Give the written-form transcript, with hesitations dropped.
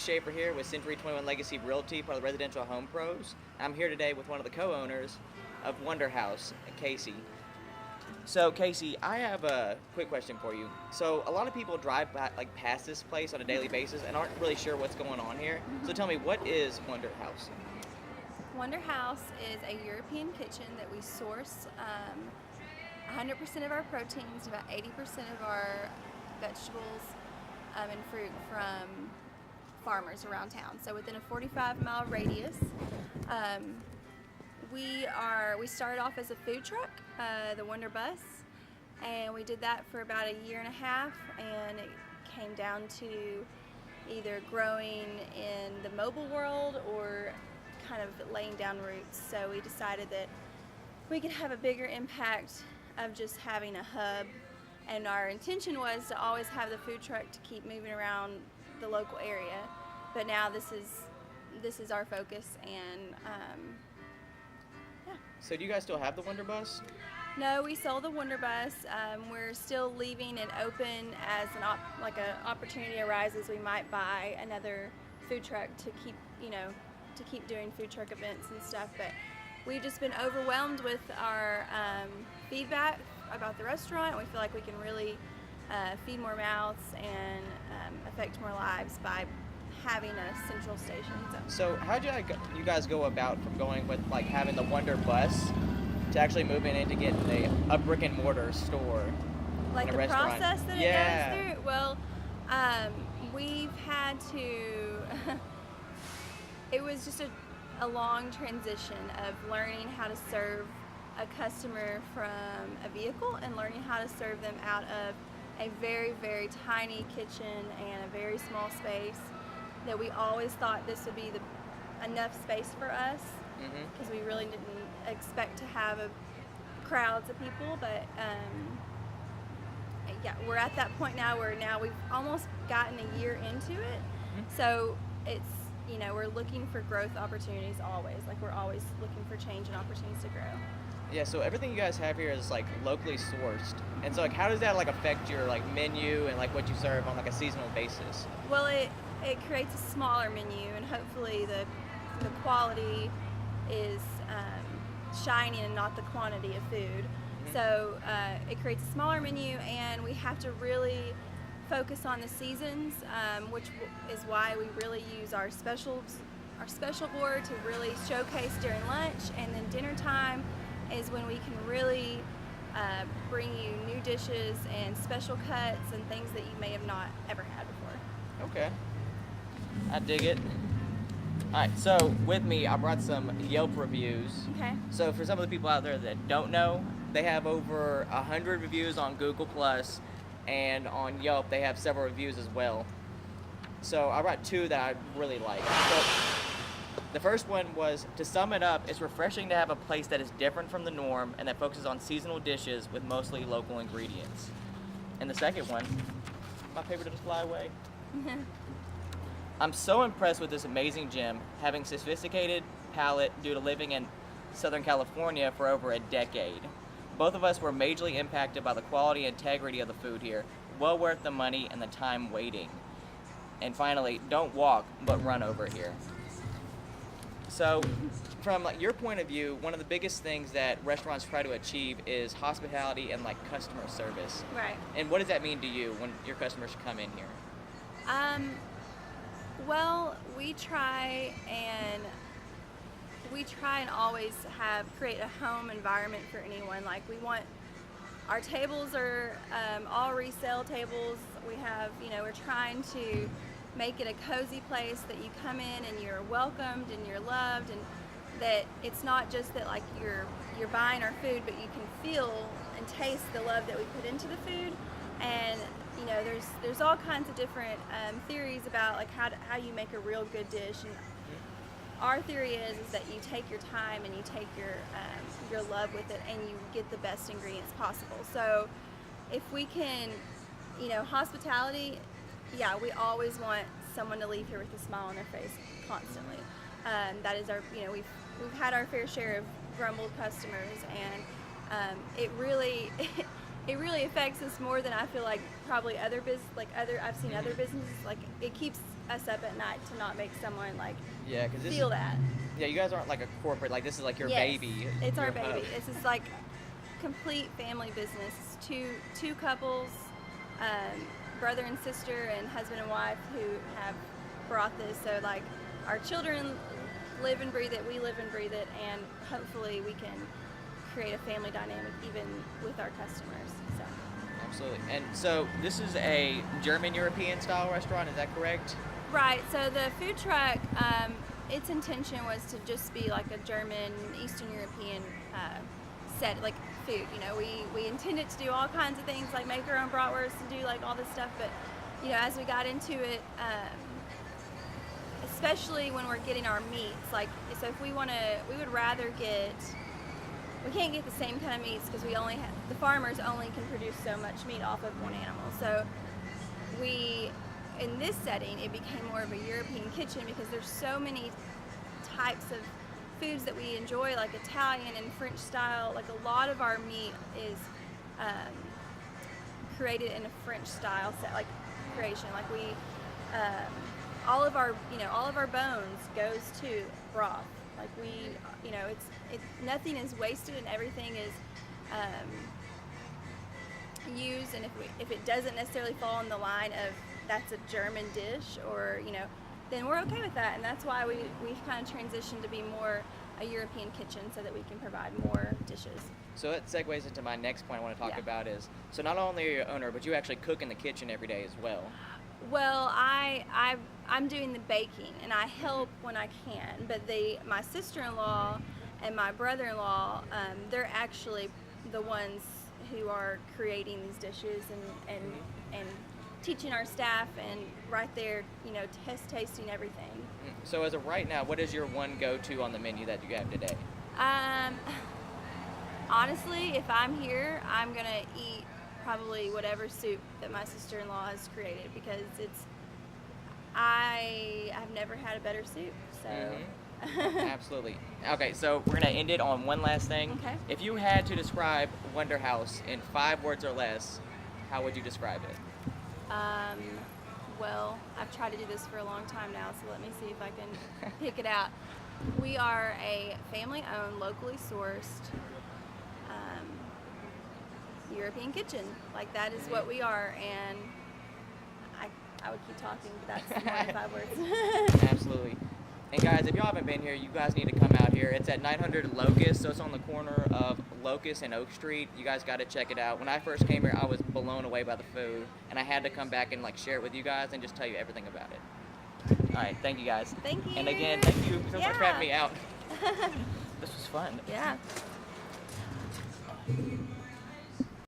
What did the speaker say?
Schaefer here with Century 21 Legacy Realty, part of the Residential Home Pros. I'm here today with one of the co-owners of Wunderhaus, Kacy. So, Kacy, I have a quick question for you. So, a lot of people drive by, past this place on a daily basis and aren't really sure what's going on here. So, tell me, what is Wunderhaus? Wunderhaus is a European kitchen that we source 100% of our proteins, about 80% of our vegetables and fruit from farmers around town. So within a 45-mile radius. We started off as a food truck, the Wonder Bus, and we did that for about a year and a half, and it came down to either growing in the mobile world or kind of laying down roots. So we decided that we could have a bigger impact of just having a hub, and our intention was to always have the food truck to keep moving around the local area, but now this is our focus. And So, do you guys still have the Wonder Bus? no, we sold the Wonder Bus. We're still leaving it open as an opportunity arises. We might buy another food truck to keep doing food truck events and stuff. But we've just been overwhelmed with our feedback about the restaurant. We feel like we can really feed more mouths and affect more lives by having a central station. So, how did you guys go about from going with having the Wonder Bus to actually moving in to get a brick and mortar store? Like and a the restaurant? process that Yeah. it goes through? Well, we've had to, it was just a long transition of learning how to serve a customer from a vehicle and learning how to serve them out of a very, very tiny kitchen and a very small space, that we always thought this would be enough space for us, because we really didn't expect to have crowds of people. But yeah, we're at that point now where we've almost gotten a year into it. So it's, we're looking for growth opportunities always. We're always looking for change and opportunities to grow. Yeah, so everything you guys have here is locally sourced, and so how does that affect your menu and what you serve on a seasonal basis? Well, it creates a smaller menu, and hopefully the quality is shining and not the quantity of food. So it creates a smaller menu, and we have to really focus on the seasons, which is why we really use our special board to really showcase during lunch, and then dinner time is when we can really bring you new dishes and special cuts and things that you may have not ever had before. Okay, I dig it. Alright, so with me I brought some Yelp reviews. Okay. So for some of the people out there that don't know, they have over 100 reviews on Google+, and on Yelp they have several reviews as well. So I brought two that I really like. So the first one was, to sum it up, it's refreshing to have a place that is different from the norm and that focuses on seasonal dishes with mostly local ingredients. And the second one, my paper didn't fly away. I'm so impressed with this amazing gym, having sophisticated palate due to living in Southern California for over a decade. Both of us were majorly impacted by the quality and integrity of the food here. Well worth the money and the time waiting. And finally, don't walk, but run over here. So, from your point of view, one of the biggest things that restaurants try to achieve is hospitality and customer service. Right. And what does that mean to you when your customers come in here? Well, we try and always create a home environment for anyone. We want, our tables are all resale tables. We have, we're trying to make it a cozy place that you come in and you're welcomed and you're loved, and that it's not just that you're buying our food, but you can feel and taste the love that we put into the food. And there's all kinds of different theories about how you make a real good dish, and our theory is that you take your time and you take your love with it, and you get the best ingredients possible. So if we can, hospitality, yeah, we always want someone to leave here with a smile on their face constantly. That is our, we've had our fair share of grumbled customers, and it really it really affects us more than I feel like probably I've seen other businesses, like it keeps us up at night to not make someone like Yeah, because feel that. Yeah, you guys aren't like a corporate. Like this is like your Yes, baby. it's our your baby. hub. This is like complete family business. It's two couples, brother and sister, and husband and wife who have brought this. So like our children live and breathe it. We live and breathe it, and hopefully we can create a family dynamic even with our customers. So. Absolutely. And so this is a German European style restaurant. Is that correct? Right. So the food truck, its intention was to just be like a German, Eastern European set, like food. You know, we intended to do all kinds of things, like make our own bratwurst and do like all this stuff. But you know, as we got into it, especially when we're getting our meats, like so if we would rather get. We can't get the same kind of meats because the farmers only can produce so much meat off of one animal. So in this setting, it became more of a European kitchen because there's so many types of foods that we enjoy, like Italian and French style. Like a lot of our meat is created in a French style set, like creation. Like all of our bones goes to broth. Like nothing is wasted and everything is used. And if it doesn't necessarily fall in the line of that's a German dish, or then we're okay with that. And that's why we've kind of transitioned to be more a European kitchen so that we can provide more dishes. So that segues into my next point I want to talk Yeah. about is, so not only are you an owner, but you actually cook in the kitchen every day as well. Well, I'm doing the baking, and I help when I can. But my sister-in-law and my brother-in-law, they're actually the ones who are creating these dishes and teaching our staff, and right there, tasting everything. So as of right now, what is your one go-to on the menu that you have today? Honestly, if I'm here, I'm gonna eat probably whatever soup that my sister-in-law has created, because I have never had a better soup. So Absolutely. Okay, so we're gonna end it on one last thing. Okay. If you had to describe Wunderhaus in 5 words or less, how would you describe it? Well, I've tried to do this for a long time now, so let me see if I can pick it out. We are a family-owned, locally sourced European kitchen. Like, that is what we are, and I would keep talking, but that's more than 5 words. Absolutely. And guys, if y'all haven't been here, you guys need to come out here. It's at 900 Locust, so it's on the corner of Locust and Oak Street. You guys got to check it out. When I first came here, I was blown away by the food, and I had to come back and share it with you guys and just tell you everything about it. All right, thank you guys. Thank you. And again, thank you so much for having me Yeah. out. This was fun. Yeah.